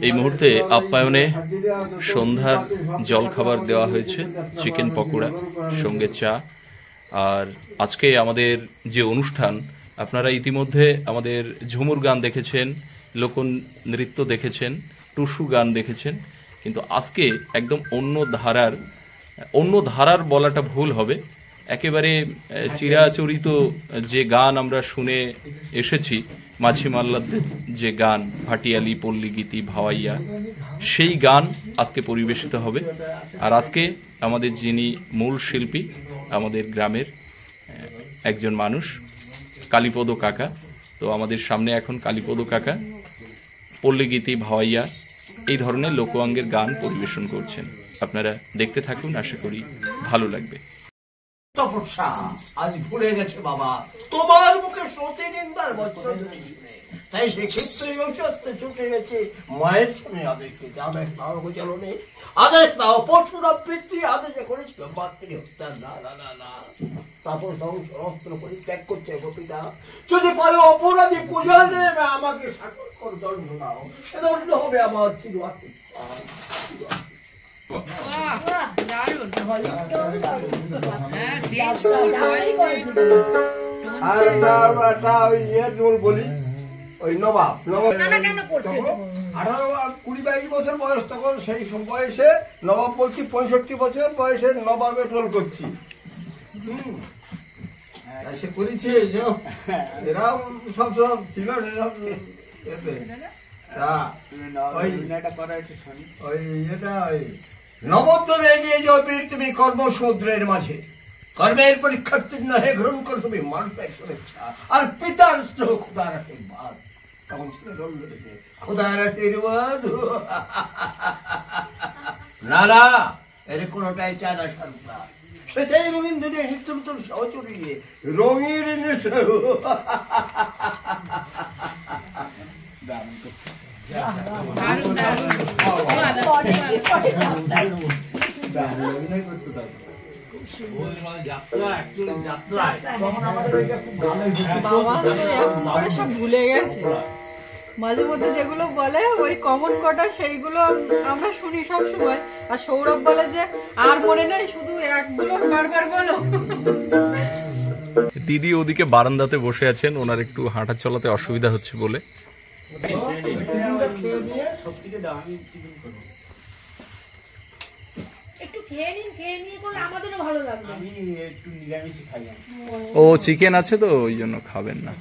এই মুহূর্তে আপ্যায়নে সন্ধ্যার জলখাবার দেওয়া হয়েছে, চিকেন পকোড়া সঙ্গে চা। আর আজকে আমাদের যে অনুষ্ঠান, আপনারা ইতিমধ্যে আমাদের ঝুমুর গান দেখেছেন, লোকনৃত্য দেখেছেন, টুসু গান দেখেছেন, কিন্তু আজকে একদম অন্য ধারার বলাটা ভুল হবে, একেবারে চিরাচরিত যে গান আমরা শুনে এসেছি, মাঝি মাল্লাদের যে গান, ভাটিয়ালি, পল্লীগীতি, ভাওয়াইয়া, সেই গান আজকে পরিবেশিত হবে। আর আজকে আমাদের যিনি মূল শিল্পী, আমাদের গ্রামের একজন মানুষ, কালীপদ কাকা। তো আমাদের সামনে এখন কালীপদ কাকা পল্লীগীতি, ভাওয়াইয়া এই ধরনের লোকোয়াঙ্গের গান পরিবেশন করছেন। আপনারা দেখতে থাকুন, আশা করি ভালো লাগবে। তপস্যা আজ ভুলে গেছে বাবা, তোমার মুখে সতী নিন্দার বছর, তাই সেক্ষেত্রে অস্তে ছুটে গেছে মায়ের শুনে আদেশকে। আদেশ নাও গোচলনে, আদেশ নাও পরশুরাম পিতৃ আদেশে করেছিল মাতৃ হত্যা। না না না না, তারপর অস্ত্র পরিত্যাগ করছে গোপিতা। যদি পারো অপরাধী পূজায় নেবে আমাকে সাকর কর দণ্ড দাও, সে দণ্ড হবে আমার চিরআত্মা। বলি ওই নবাব 18-20 বছর বয়স, তখন সেই বয়সে নবাব বলছি 65 বছর বয়সে নবাবের রোল করছি। সে করেছি এরাও সব ছিল নবদ্বীপে এগিয়ে যাও বীর তুমি কর্মসমুদ্রের মাঝে, কর্মের পরীক্ষার্থীর নহে গ্রহণ করো তুমি মানুষের শুভেচ্ছা আর পিতার স্নেহ খোদার আশীর্বাদ। কেমন ছিল রোল ধরেছে খোদার আশীর্বাদ। না না, এর কোনোটাই চায় না সরকার, সে চাই রঙিন দিনে নিত্য নতুন সহচরী রঙিন সব ভুলে গেছে। মাঝে মধ্যে যেগুলো বলে ওই কমন কটা সেইগুলো আমরা শুনি সব সময়। আর সৌরভ বলে যে আর মনে নেই, শুধু একগুলো বারবার বলো। দিদি ওদিকে বারান্দাতে বসে আছেন, ওনার একটু হাঁটা চলাতে অসুবিধা হচ্ছে বলে। ও চিকেন আছে তো ওই জন্য খাবেন না।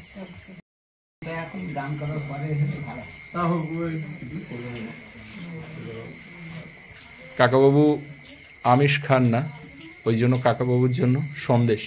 কাকাবাবু আমিষ খান না, ওই জন্য কাকাবাবুর জন্য সন্দেশ।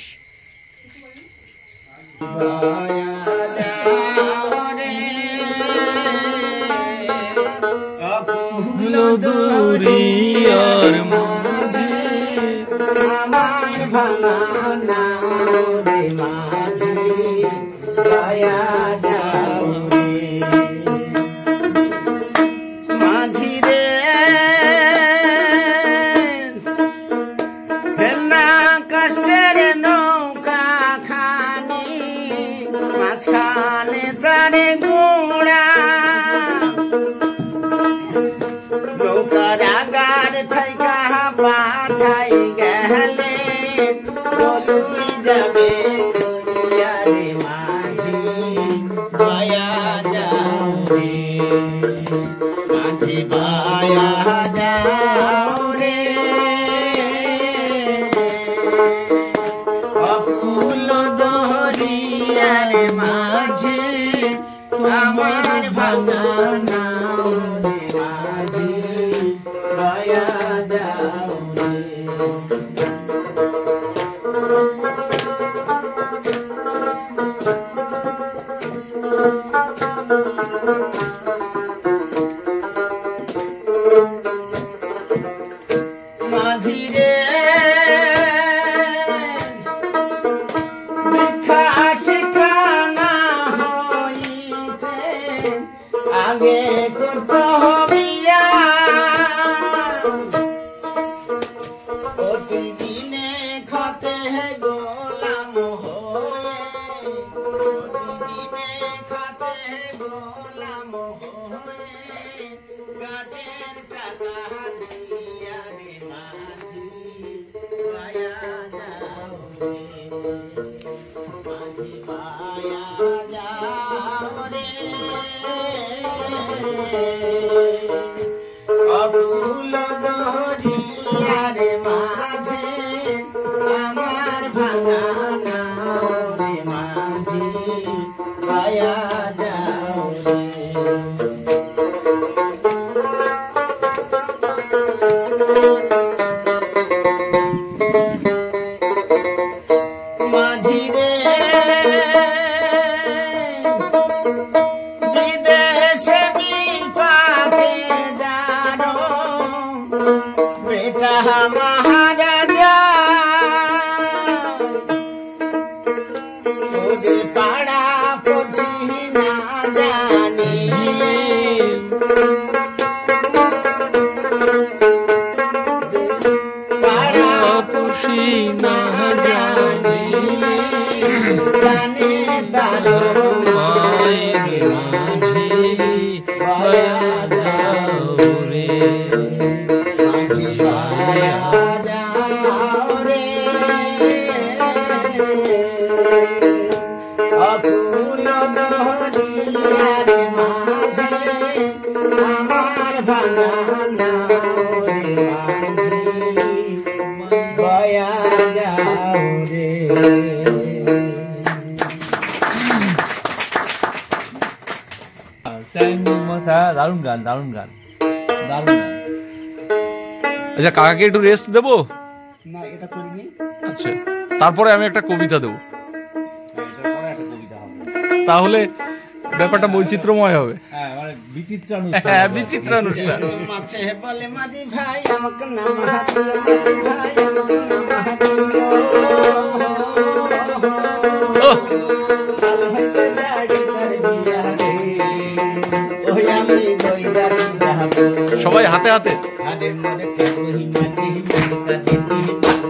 গয়া যাও রে মাঝি গয়া যাও রে অপূর্ণ দরিয়ার মাঝে আমার ভাঙা নাও রে মাঝি গয়া যাও রে। দারুণ গান দারুণ গান দারুণ গান। আচ্ছা, কাকাকে একটু রেস্ট দেবো। না এটা করিনি, আচ্ছা, তারপরে আমি একটা কবিতা দেবো, এটার পরে একটা কবিতা হবে। তাহলে ব্যাপারটা বৈচিত্র্যময় হবে। হ্যাঁ মানে বিচিত্র অনুষ্ঠান। হ্যাঁ, বিচিত্র অনুষ্ঠান। মাছে বলে মাঝি ভাই আমাকে নাম হাতিয়ে মাঝি ভাই আমাকে নাম হাতিয়ে কাল হইতে দাড়ি কর দিয়া রে ওই আমি বইরা যাব সবাই হাতে হাতে। আরে মরে কে কই মাটি মরে কাটি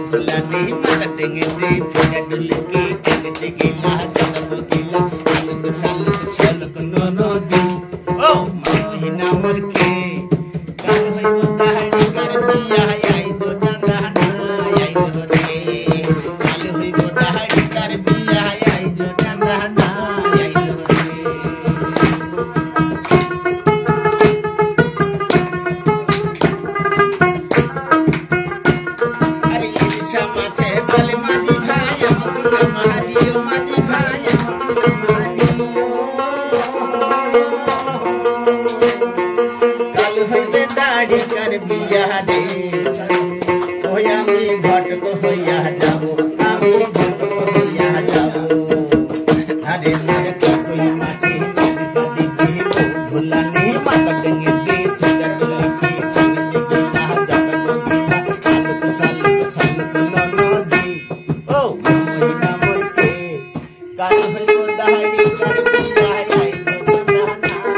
ফুলানি মাথা টেঙ্গে দে ফেকা ডুলকি টেঙ্গে টেঙ্গিলা জনব কিলা আলোক সালোক ছলক ননদি ও মাটি নামর কে কাল হইব দাড়ি কর দিয়া আই তো চাঁদা না আই রে কাল হইব দাড়ি কর দিয়া আই তো চাঁদা না আই রে। আরে ইলিশা মাছে বলে মাঝি ভাই আমাকে মারিও মাঝি ভাই আমাকে মারিও কাল হইবে দাড়ি কর বিয়া রে ওই আমি ঘটক হইয়া যাব আমি ঘটক হইয়া যাব আরে মরে কই মাটি কদি দিব ভুলানি মাথা টেঙ্গে দি ফিকা ডুলকি টেঙ্গে দিলা জগত দিলা আলোক সালোক সালোক ননদি ও মহিনা মরকে কাল হইব দাড়ি কর বিয়া আই তো জানা কাল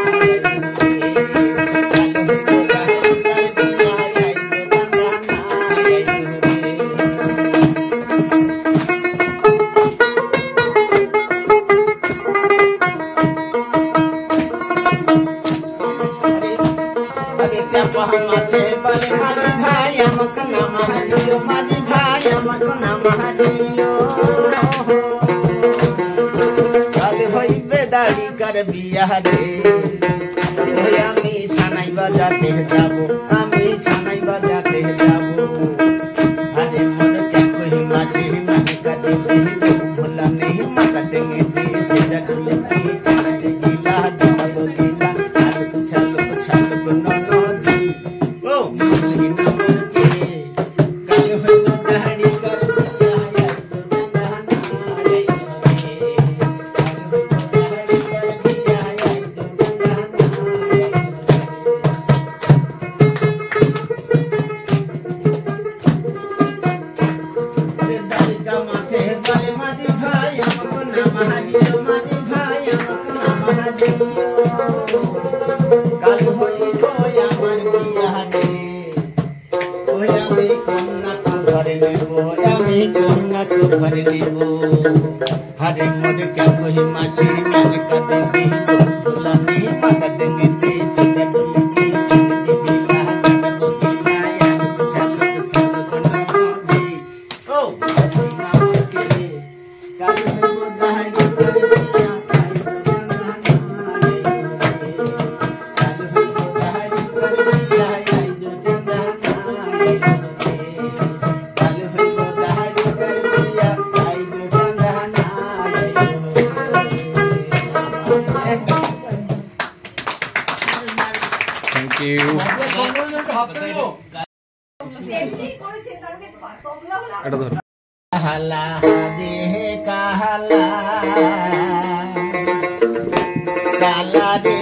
হইব দাড়ি কর বিয়া আই তো জানা আই আরে চাপা মাছে বলে মাঝি ভাই আমাকে নাম হারিও মাঝি ভাই আমাকে নাম হারিও কাল হইবে দাড়ি কর বিয়া রে ওই আমি সানাই বাজাতে যাব আমি সানাই বাজাতে যাব আরে মনে কে কই মাঝি মাঝি কাটে দিব ভোলা নেই মাথা টেঙ্গে দি ভেজা ডুলকি টেঙ্গে গিলা জনব গিলা আলোক ছালোক ছালোক ননদি ও মহিনা মরকে কাল হইব দাড়ি কর বিয়া আই তো জানা আই রে কাল হইব দাড়ি কর বিয়া আই তো জানা দাড়ি কা মাছে বলে মাঝি ভাই আমাকে নাম হারিও মাঝি ভাই আমাকে নাম হারিও কাল হইব আমার বিয়া রে ওই আমি কন্যা তো ঘরে নেব আমি কন্যা তো ঘরে নেব হরে মনে কে কহি মাসি মানে কাঁদে দিব ফুলানি মাথা টেঙ্গে দি ফিকা ডুলকি টেঙ্গে দিলা জনব দিলা আলোক ছালোক ছালোক ননদি ও মহিনা মরকে কাল হইব দাড়ি কর বিয়া আই তো জানা আই রে কাল হইব দাড়ি কর বিয়া আই তো জানা আই রে কাল হইব দাড়ি কর বিয়া আই তো জানা আই রে। Thank you. এটা ধর। কাহালা রে কাহালা কালা রে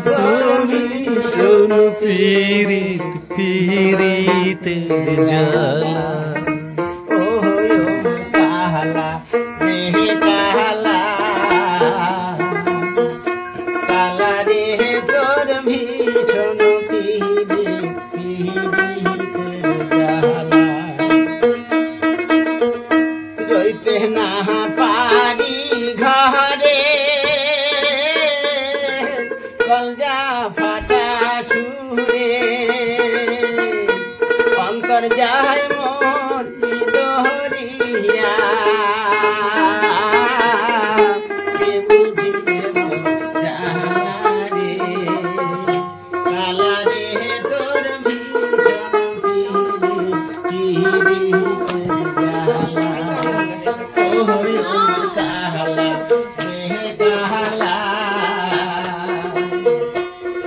তোর ভীষণ পিরিত পিরিতের জ্বালা ও কাহালা রে কাহালা কালা রে তোর ভীষণ পিরিতের জ্বালা রইতে না পারি ঘরে কলজা ফাটা দরজায় মন দহরিয়া কে বুঝিবে জাহারে কালা রে তোর ভীষণ পিরি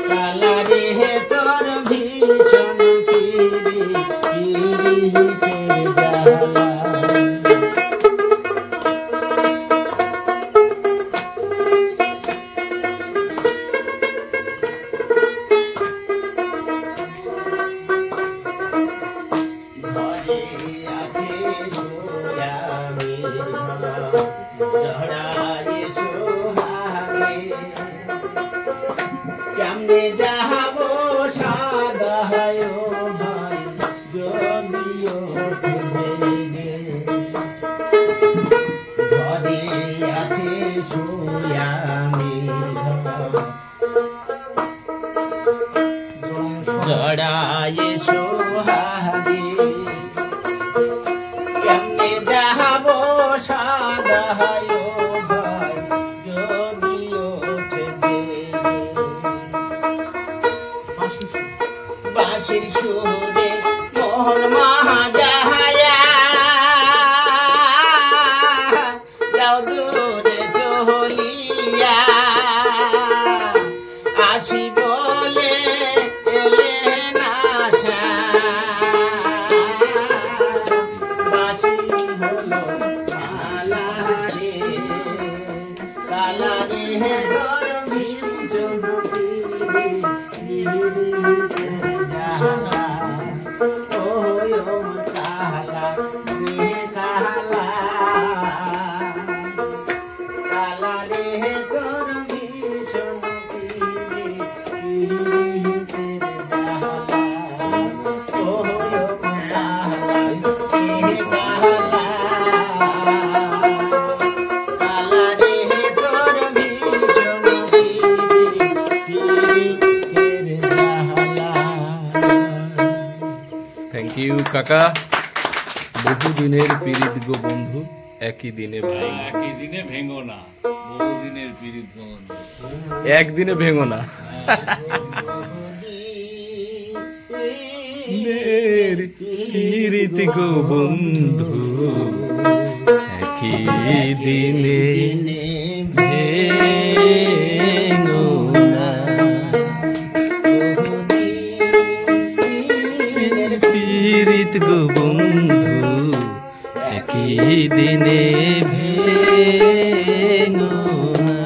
কালা রে তোর ভীষণ কেমনে যাবো সাদায় ভাই যদিও ঘরে আছে সোয়ামী জড়ায় সোহাগে কেমনে যাবো সাদায় ভাই যদিও বাঁশির সুরে মোহন মহাজাহায়া যাও দূরে চলিয়া আসি বলে এলে না বাঁশি হলো কালা রে ধর্মীর থ্যাংক ইউ কাকা। বহুদিনের পীড়িত গো বন্ধু একই দিনে ভাই, একই দিনে ভেঙো না, বহুদিনের পীড়িত বন্ধু একদিনে ভেঙো না। পীড়িত গো বন্ধু একই দিনে ভেঙো না, পীড়িত গো বন্ধু একই দিনে ভেঙো না,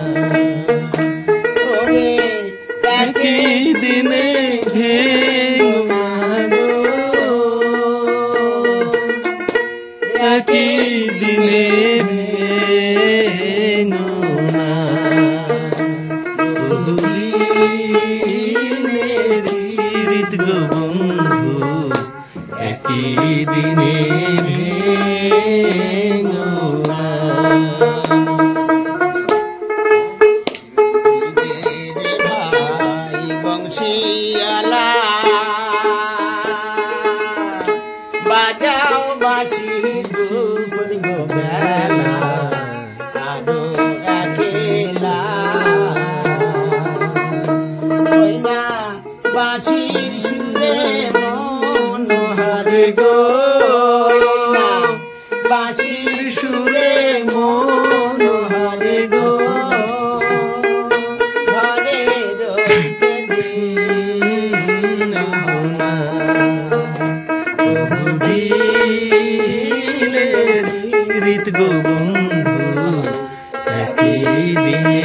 একই দিনে ভেঙো না গো, একই দিনে ভেঙো না, বহুদিনের পীড়িত গো বন্ধু একই দিনে ভেঙো না। ভাই বংশীয়ালা বাজাও বাঁশি দুপুর গো বেলা আরো একেলা ওই না বাঁশির সুরে মনোহারে গো, বাঁশির সুরে মনোহারে গো, ঘরে রইতে দিন না, বহুদিনের পীড়িত গো বন্ধু একই দিনে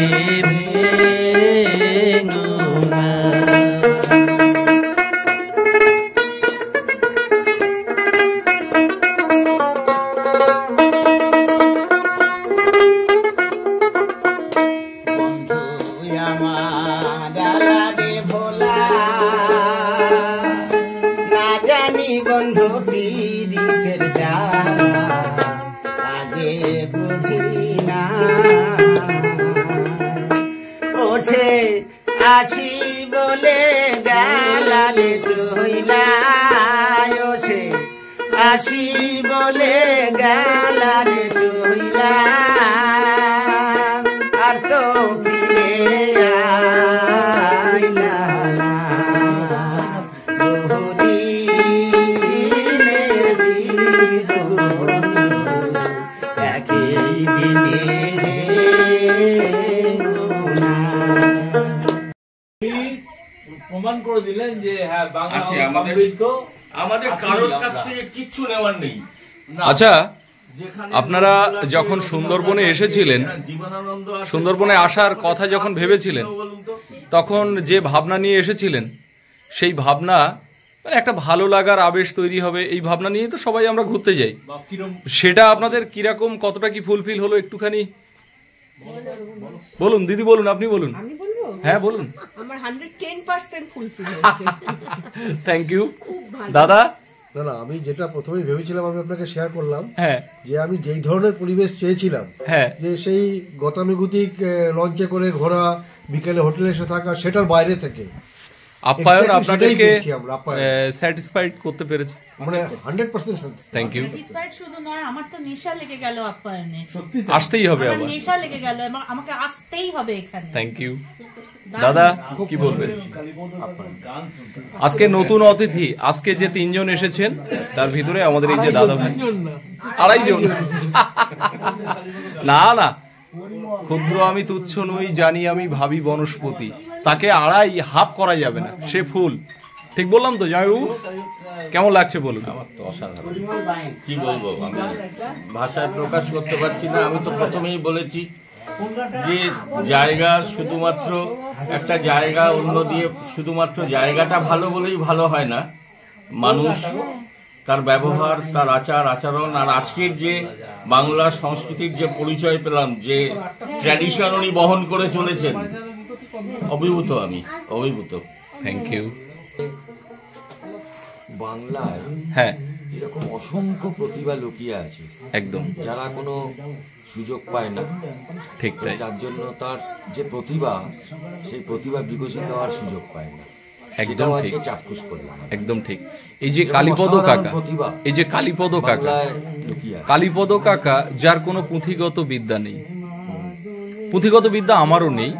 ভেঙো না। বন্ধু আমার লাগে ভোলা না জানি বন্ধু পীড়িতের জ্বালা আগে বুঝি না, ওঠে আসি বলে গালালে চইলা, ওঠে আসি বলে গেলারে চইলা আর তো ফিরে আইলা না। বহুদিনের জীবন একই দিনে প্রমাণ করে দিলেন যে হ্যাঁ বাংলা আচ্ছা, আমাদের কারোর কাছ থেকে কিচ্ছু নেওয়ার নেই। না, আচ্ছা, যেখানে আপনারা যখন সুন্দরবনে এসেছিলেন, জীবনানন্দ আছে, সুন্দরবনে আসার কথা যখন ভেবেছিলেন, বলুন তো। তখন যে ভাবনা নিয়ে এসেছিলেন, সেই ভাবনা মানে একটা ভালো লাগার আবেশ তৈরি হবে, এই ভাবনা নিয়েই তো সবাই আমরা ঘুরতে যাই। বা কিরম সেটা আপনাদের কিরকম, কতটা কি ফুলফিল হলো একটুখানি বলুন। দিদি বলুন, আপনি বলুন। আমি বলবো, হ্যাঁ বলুন। আমার 110% ফুলফিল হয়েছে। Thank you. খুব ভালো। দাদা? না না, আমি যেটা প্রথমেই ভেবেছিলাম আমি আপনাকে শেয়ার করলাম, হ্যাঁ যে আমি যেই ধরনের পরিবেশ চেয়েছিলাম, হ্যাঁ যে সেই গতানুগতিক লঞ্চে করে ঘোরা, বিকেলে হোটেলে এসে থাকা, সেটার বাইরে থেকে আপ্যায়ন Exactly আপনাদেরকে সেটাই পেয়েছি আমরা, আপ্যায়ন। স্যাটিসফাইড করতে পেরেছে। মানে 100% থ্যাংক ইউ। স্যাটিসফাইড শুধু নয়, আমার তো নেশা লেগে গেল আপ্যায়নে। সত্যি তো। আসতেই হবে আমার আবার। নেশা লেগে গেল এবং আমাকে আসতেই হবে এখানে। Thank you. দাদা কি বলবেন? আজকে নতুন অতিথি, আজকে যে 3 জন এসেছেন তার ভিতরে আমাদের এই যে দাদা ভাই, 2.5 জন। না না, ক্ষুদ্র আমি তুচ্ছ নই, জানি আমি ভাবি বনস্পতি, তাকে 2.5 হাফ করা যাবে না, সে ফুল। ঠিক বললাম তো জামাইবাবু? কেমন লাগছে বলুন। কি বলবো, আমি ভাষায় প্রকাশ করতে পারছি না। আমি তো প্রথমেই বলেছি যে জায়গা শুধুমাত্র একটা জায়গা অন্য দিয়ে শুধুমাত্র জায়গাটা ভালো বলেই ভালো হয় না, মানুষ, তার ব্যবহার, তার আচার আচরণ। আর আজকের যে বাংলা সংস্কৃতির যে পরিচয় পেলাম, যে ট্র্যাডিশন উনি বহন করে চলেছেন, অভিভূত, আমি অভিভূত। Thank you. বাংলায় হ্যাঁ এরকম অসংখ্য প্রতিভা লুকিয়ে আছে, একদম যারা কোনো সুযোগ পায় না, ঠিক তাই। যার জন্য তার যে প্রতিভা, সেই প্রতিভা বিকশিত হওয়ার সুযোগ পায় না। একদম সেটাও ঠিক, আজকে চাক্ষুষ করলাম। একদম ঠিক। এই যে কালীপদ কাকা, এই যে কালীপদ কাকা, বাংলায় লুকিয়ে আছে। কালীপদ কাকা, যার কোনো পুঁথিগত বিদ্যা নেই, পুঁথিগত বিদ্যা আমারও নেই,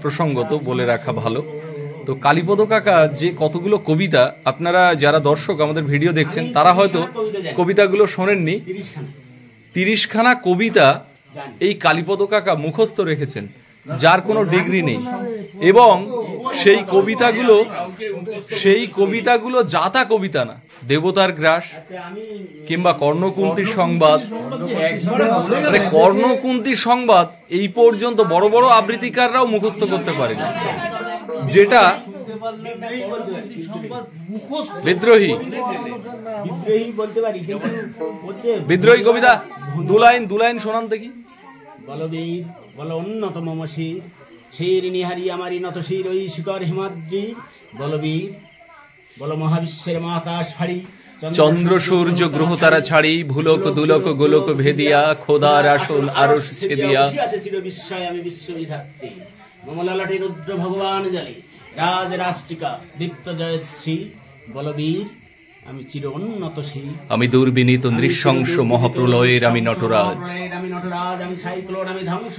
প্রসঙ্গত বলে রাখা ভালো। তো কালীপদ কাকা যে কতগুলো কবিতা, আপনারা যারা দর্শক আমাদের ভিডিও দেখছেন তারা হয়তো কবিতাগুলো শোনেননি, 30খানা কবিতা এই কালীপদ কাকা মুখস্থ রেখেছেন, যার কোনো ডিগ্রি নেই। এবং সেই কবিতাগুলো যাতা কবিতা না, দেবতার গ্রাস কিংবা কর্ণকুন্তির সংবাদ, মানে কর্ণকুন্তির সংবাদ এই পর্যন্ত বড় বড় আবৃত্তিকাররাও মুখস্থ করতে পারেনি, যেটা বিদ্রোহী বলতে পারি, কিন্তু বিদ্রোহী কবিতা দু লাইন শোনান দেখি। বলবীর বল অন্যতম শির, শির নিহারি আমারি নত শির ওই শিকর হিমাদ্রি। বলবীর বল মহাবিশ্বের মহাকাশ ফাড়ি, চন্দ্র সূর্য গ্রহ তারা ছাড়ি, ভুলক দুলক গোলক ভেদিয়া, খোদার আসন আরশ ছেদিয়া। চির বিস্ময় আমি বিশ্ববিধাত্রী, মমলালাটি রুদ্র ভগবান জালি, রাজ রাষ্ট্রিকা দীপ্ত জয়শ্রী। বলবীর আমি চির উন্নত সেই, আমি দুর্বিনীত নৃশংস মহাপ্রলয়ের আমি নটরাজ। আমি নটরাজ, আমি সাইক্লোন, আমি ধ্বংস,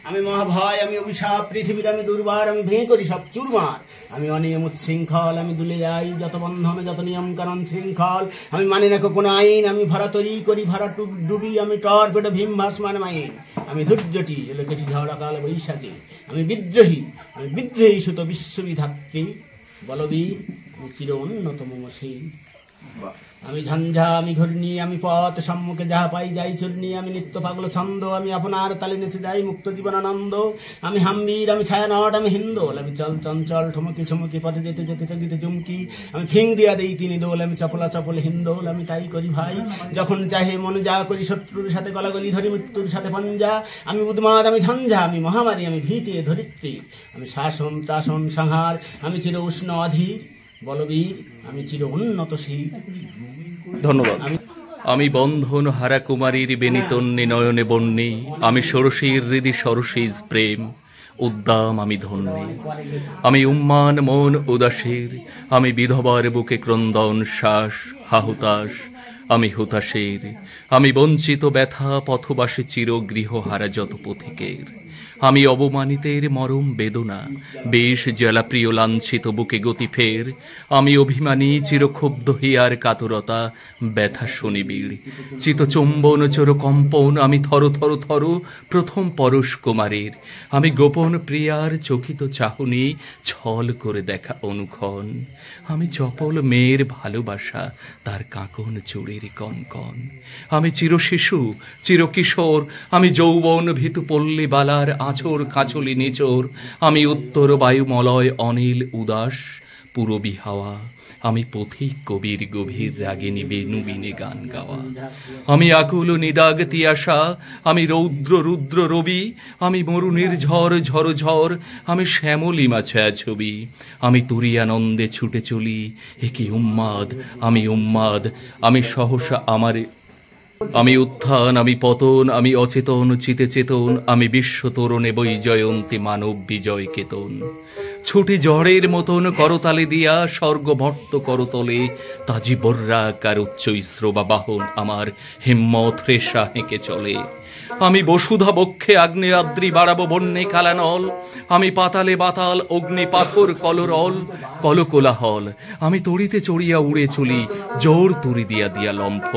আমি মহাভয়, আমি অভিশাপ পৃথিবীর, আমি দুর্বার, আমি ভেঙে করি সব চুরমার। আমি অনিয়ম উচ্ছৃঙ্খল, আমি দুলে যাই যত বন্ধন, যত নিয়ম কারণ শৃঙ্খল। আমি মানি না কোনো আইন, আমি ভরা তৈরি করি, ভরা ডুবি, আমি টর্পেডো ভীম ভাসমান মাইন। আমি ধৈর্যটি এলাকাটি ঝড়া কাল বৈশাখী, আমি বিদ্রোহী সুত বিশ্ববিধাত্রী। বলবীর আমি চির উন্নতম সেই, আমি ঝঞ্ঝা, আমি ঘূর্ণি, আমি পথ সম্মুখে যাহা পাই যাই চূর্ণি। আমি নিত্য পাগল ছন্দ, আমি আপনার তালে নেচে যাই মুক্ত জীবন আনন্দ। আমি হাম্বির, আমি ছায়ানট, আমি হিন্দোল, আমি চল চঞ্চল ঠমকি ছমকি পথে যেতে যেতে চকিতে চুমকি। আমি ফিং দিয়া দেই 3 দোল, আমি চপলা চপল হিন্দোল, আমি তাই করি ভাই যখন চাহে মন যা করি। শত্রুর সাথে গলাগলি ধরি, মৃত্যুর সাথে পঞ্জা। আমি উন্মাদ, আমি ঝঞ্ঝা, আমি মহামারী, আমি ভীতি ধরিত্রী। আমি শাসন ত্রাসন সংহার, আমি চির উষ্ণ অধীর। বলবীর আমি চির উন্নত সেই। ধন্যবাদ। আমি বন্ধন হারা কুমারীর বেনিতন্নি নয়নে বন্যী, আমি ষোড়শীর হৃদি সরসীজ প্রেম উদ্দাম আমি ধন্যী। আমি উম্মান মন উদাসীর, আমি বিধবার বুকে ক্রন্দন শ্বাস হাহুতাস। আমি হতাশের, আমি বঞ্চিত ব্যথা পথবাসী চির গৃহহারা যত পথিকের, আমি অবমানিতের মরম বেদনা বেশ জ্বালাপ্রিয় লাঞ্ছিত বুকে গতি ফের, আমি অভিমানী চিরক্ষুব্ধ হিয়ার কাতরতা ব্যথা শনিবিড় চিতচুম্বন চোর কম্পন, আমি থর থর থর প্রথম পরশ কুমারের, আমি গোপন প্রিয়ার চকিত চাহনি ছল করে দেখা অনুক্ষণ, আমি চপল মেয়ের ভালোবাসা তার কাঁকন চুড়ের কনকন, আমি চিরশিশু চিরকিশোর, আমি যৌবন ভীতু পল্লী বালার আঁচড় কাঁচলি নিচোর, আমি উত্তর বায়ুমলয় অনিল উদাস পূরবী হাওয়া, আমি পথিক কবির গভীর রাগিনী বেনুবিনে গান গাওয়া, আমি আকুল নিদাগ তিয়াসা, আমি রৌদ্র রুদ্র রবি, আমি মরুনির ঝড় ঝড় ঝড়, আমি শ্যামলিমা ছায়া ছবি, আমি তুরিয়ানন্দে ছুটে চলি একি উন্মাদ, আমি উন্মাদ, আমি সহসা আমার, আমি উত্থান আমি পতন, আমি অচেতন চিতে চেতন, আমি বিশ্ব তরুণে বৈজয়ন্তী মানব বিজয় কেতন, ছুটি ঝড়ের মতন করতালে দিয়া স্বর্গভট্ট করতলে, তাজি বর্রাকার উচ্চ ইস্রোবা বাহন আমার হিম্মত রেশা হেঁকে চলে, আমি বসুধা বক্ষে আগ্নেয়াদ্রি বাড়াবো বন্যে কালানল, আমি পাতালে বাতাল অগ্নি পাথর কলরল কলকোলাহল, আমি তড়িতে চড়িয়া উড়ে চলি জোর তুরি দিয়া দিয়া লম্ফ,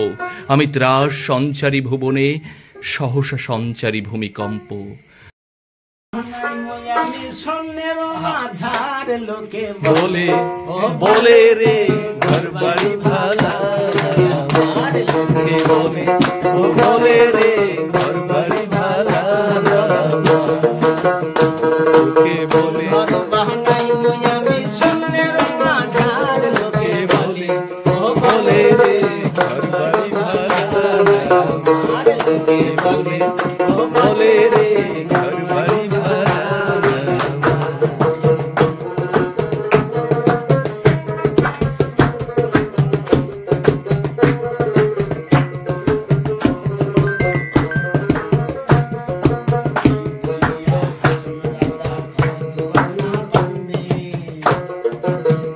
আমি ত্রাস সঞ্চারী ভুবনে সহসা সঞ্চারী ভূমিকম্প, আমি স্বর্ণের মাঝার লোকে বলে বলে রে ঘর বাড়ি ভালা, আমার লোকে বলে বলে রে ঘর বাড়ি ভালা, লোকে বলে ঘর বাহানাই আমি স্বর্ণের মাঝার লোকে বলে বলে রে ঘর বাড়ি ভালা, আমার লোকে বলে বলে রে ঘর বাড়ি ভালা।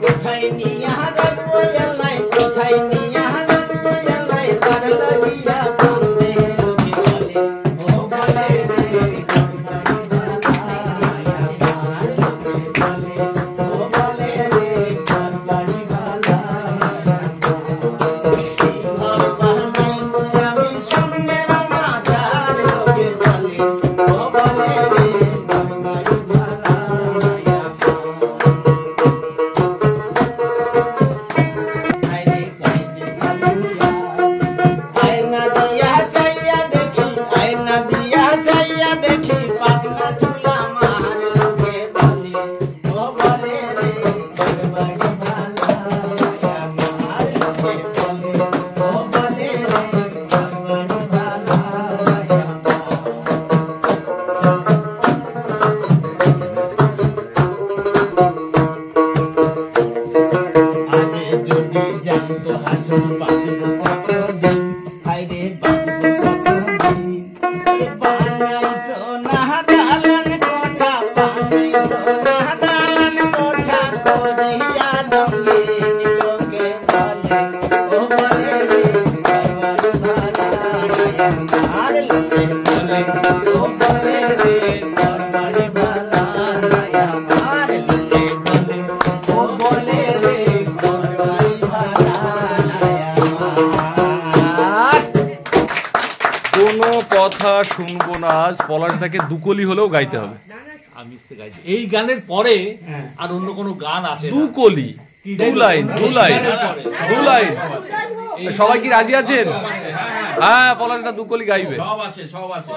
কোথায় নিয়া রাখবো এলাই, কোথায় নিয়া রাখবো এলাই, তার লাগিয়া কান্দে লোকে বলে ও বলে রে আমার লোকে বলে ও বলে রে ঘর বাড়ি ভালা, ঘর বাহানাই আমি স্বর্ণের মাঝার লোকে বলে ও বলে রে ঘর বাড়ি ভালা, আয়না দিয়া চাইয়া দেখি, আয়না দিয়া চাইয়া দেখি, পাগলা চুলা মার লোকে বলে ও বলে রে ঘর বাড়ি ভালা, আমার লোকে বলে ও বলে রে ঘর বাড়ি ভালা, আগে যদি জানতো হাসুর বাঁচব কতদিন, হায়রে বাঁচব কতদিন, বানাইতো না দালান কোঠা, বানাইতো না দালান কোঠা, করিয়া রঙিন লোকে বলে ও বলে রে ঘর বাড়ি ভালা, আমার লোকে বলে ও বলে রে ঘর বাড়ি ভালা, আমার লোকে বলে ও বলে রে ঘর বাড়ি ভালা, আমার কোনো কথা শুনবো না আজ, পলাশদাকে দুকলি হলেও গাইতে হবে। আমি তো গাইছি। এই গানের পরে আর অন্য কোনো গান আসে না। দুকলি, দু লাইন দু লাইন দু লাইন, সবাই কি রাজি আছেন? হ্যাঁ, পলাশদা দুকলি গাইবে। সব আসে সব আসে।